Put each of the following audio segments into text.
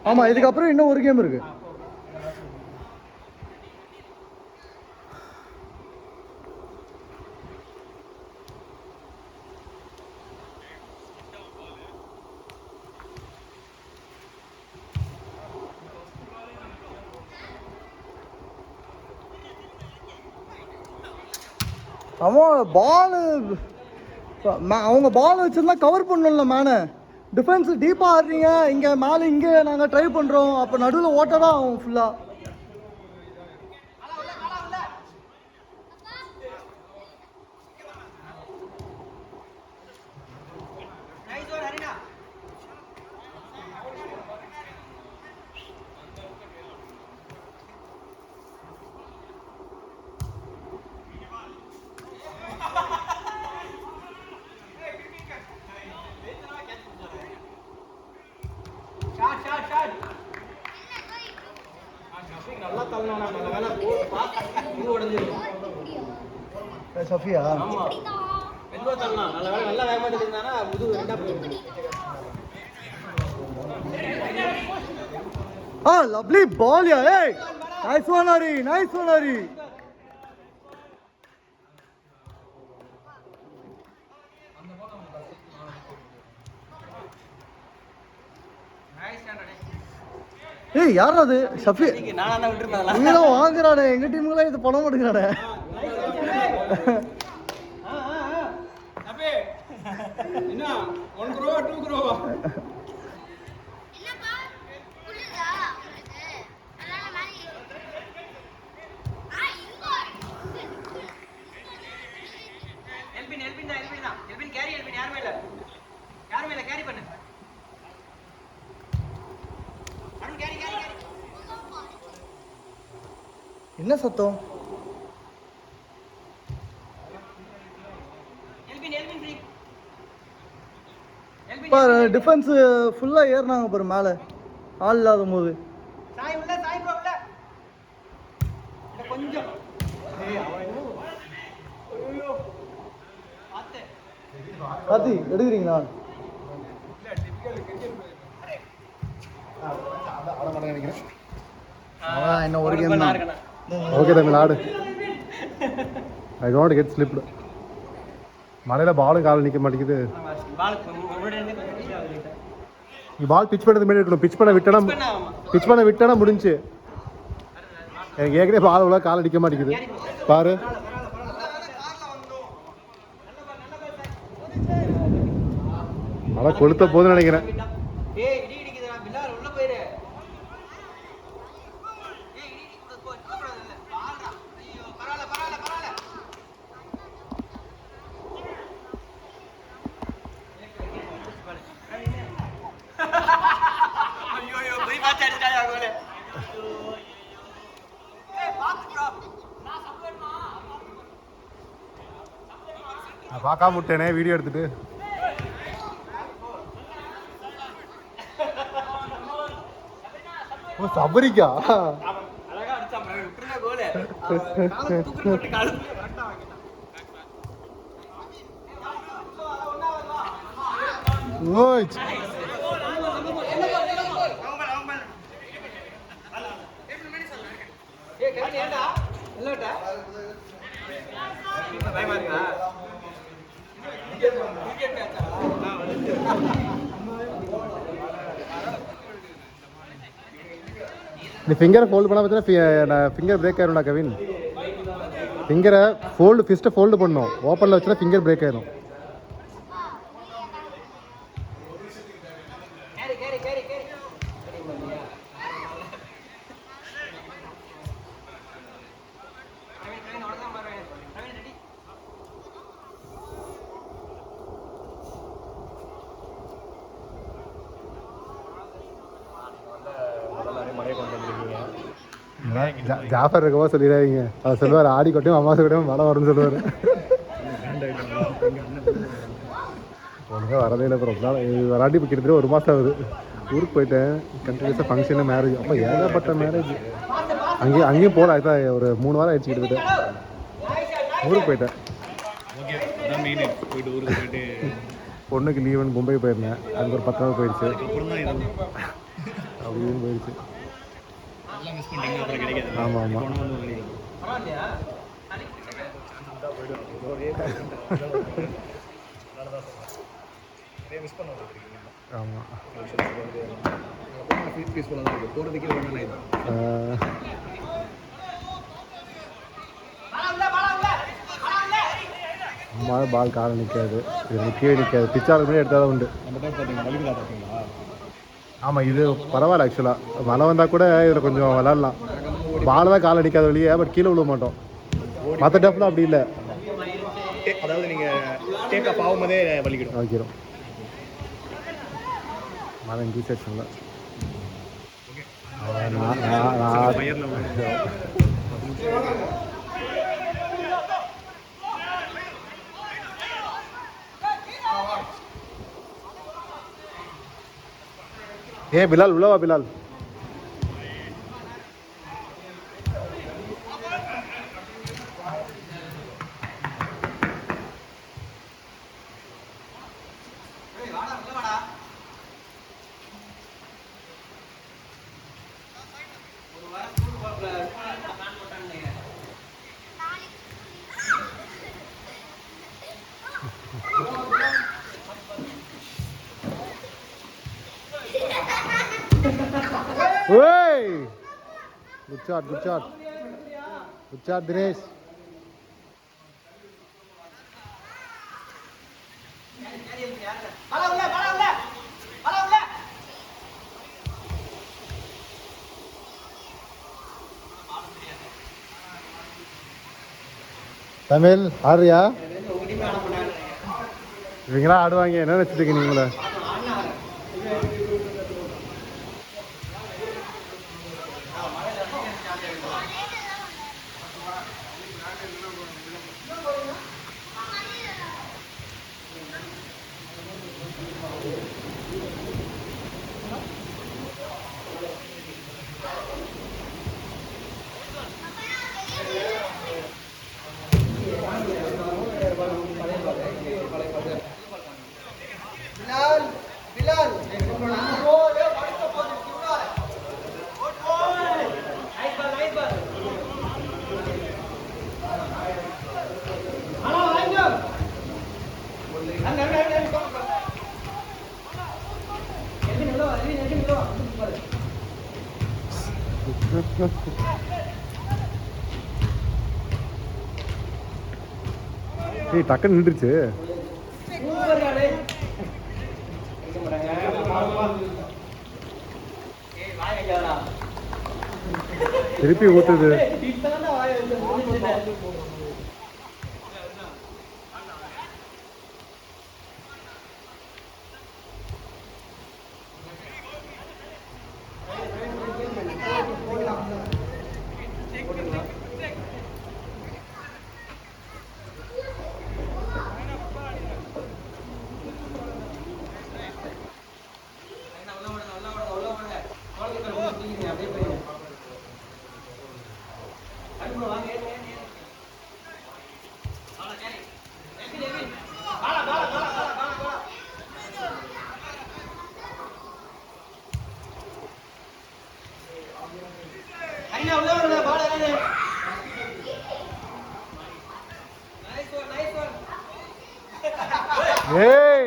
ஆமாம், இதுக்கப்புறம் இன்னும் ஒரு கேம் இருக்கு. அவன் பால் அவங்க பால் வச்சுருந்தா கவர் பண்ணணும்ல மேனு. டிஃபென்ஸ் டீப்பாக ஆடுறீங்க, இங்கே மேலே இங்கே நாங்கள் ட்ரை பண்ணுறோம், அப்போ நடுவில் ஓட்ட தான் ஆகும் ஃபுல்லாக. சஃபியா லவ்லி பால் யா. ஏய் nice one Hari, nice one Hari. ஏய் யார் அது? ஷஃபி நீதான் வாங்குறானே, எங்க டீமுக்குலாம் இது பண்ண மாட்டேங்கிறானே. என்ன சத்தம்? பாரு டிஃபென்ஸ் ஃபுல்லாக ஏறினாங்க பாரு மேலே ஆள் இல்லாத போது. கார்த்தி எடுக்கிறீங்களா? என்ன ஒரு கேம் தான். ஓகே தமிழ் ஆடு. I don't get slipped. மழையில் பாலும் காலில் நிற்க மாட்டேங்குது. நீ பால் பிச் பண்ணது மாரி இருக்கணும். பிச் பண்ண விட்டனா முடிஞ்சு. எனக்கு ஏற்கனவே பால் உள்ள கால் அடிக்க மாட்டேங்குது பாரு. மழை கொளுத்த போதுன்னு நினைக்கிறேன். பார்க்காம விட்டேனே வீடியோ எடுத்துட்டு. ஓ சபரிக்கா ஓய் நீ ஃபிங்கரை ஃபோல்டு பண்ணால் பார்த்தீங்கன்னா ஃபிங்கர் பிரேக் ஆயிரும்டா கவின். ஃபிங்கரை ஃபிஸ்ட்டை ஃபோல்டு பண்ணணும். ஓப்பனில் வச்சுன்னா ஃபிங்கர் பிரேக் ஆயிரும். ஜாஃபர் இருக்கவா சொல்லிடாதீங்க. அவர் சொல்லுவார் ஆடி கொட்டையும் அம்மாசை கொட்டையும் மழை வரும்னு சொல்லுவார். ஒழுங்காக வரதே இல்லை. ரொம்ப நாள் வராண்டி இப்போ கிட்டத்தட்ட 1 மாதம் ஆகுது. ஊருக்கு போயிட்டேன். கண்டினியூஸாக ஃபங்க்ஷனு மேரேஜ். அப்போ ஏகப்பட்ட மேரேஜ். அங்கேயும் போகல. அதுதான் ஒரு 3 வாரம் ஆயிடுச்சு கிட்டத்தட்ட. ஊருக்கு போயிட்டேன். பொண்ணுக்கு லீவுன்னு மும்பை போயிருந்தேன். அங்கே ஒரு 10 நாள் போயிடுச்சு. அப்படின்னு போயிடுச்சு. ஆமாம் ஆமாம். ஆமாம். அம்மா பால் காலம் நிற்காது, இது நிற்கவே நிற்காது. பிச்சாருக்கு முன்னாடி எடுத்தால் தான் உண்டு. ஆமாம், இது பரவாயில்ல. ஆக்சுவலாக மழை வந்தால் கூட இதில் கொஞ்சம் விளாட்லாம். பால் தான் காலை நிற்காத வெளியே, பட் கீழே விழுவ மாட்டோம். மற்ற டஃப்லாம் அப்படி இல்லை. அதாவது நீங்கள் டேக் ஆஃப் ஆகும்போதே வலிக்கிடும். வைக்கிறோம் மழை இங்கே செக்ஷனில். ஏ பிலால் உள்ளவா Bilal. Hey! Good shot, good shot. Good shot, Dinesh. Tamil ஆடுறியா? இவங்களாம் ஆடுவாங்க, என்ன நினச்சிட்டு நீங்களே? ஏய் டக்குன்னு நின்றுச்சு. திருப்பி ஊத்துது. Hey!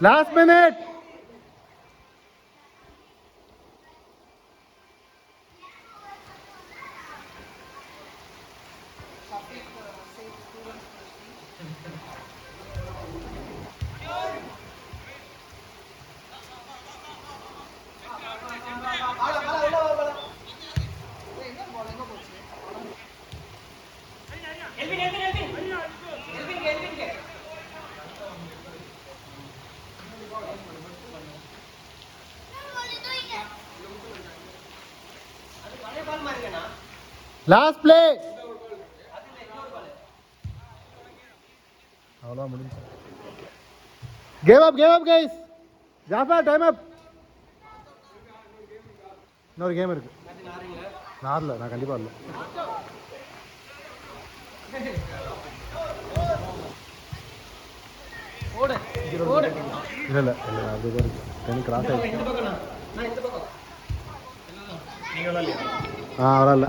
Last minute! Last play. அவ்வளோ முடிஞ்சு. Give up guys. Jafar time up. இன்னொரு கேம் இருக்கு. நான் கண்டிப்பா வரல. இல்லை இல்லை இல்லை அது எனக்கு கிராஸ் ஆகிடுச்சு. நீங்களும் இல்லையா? வரல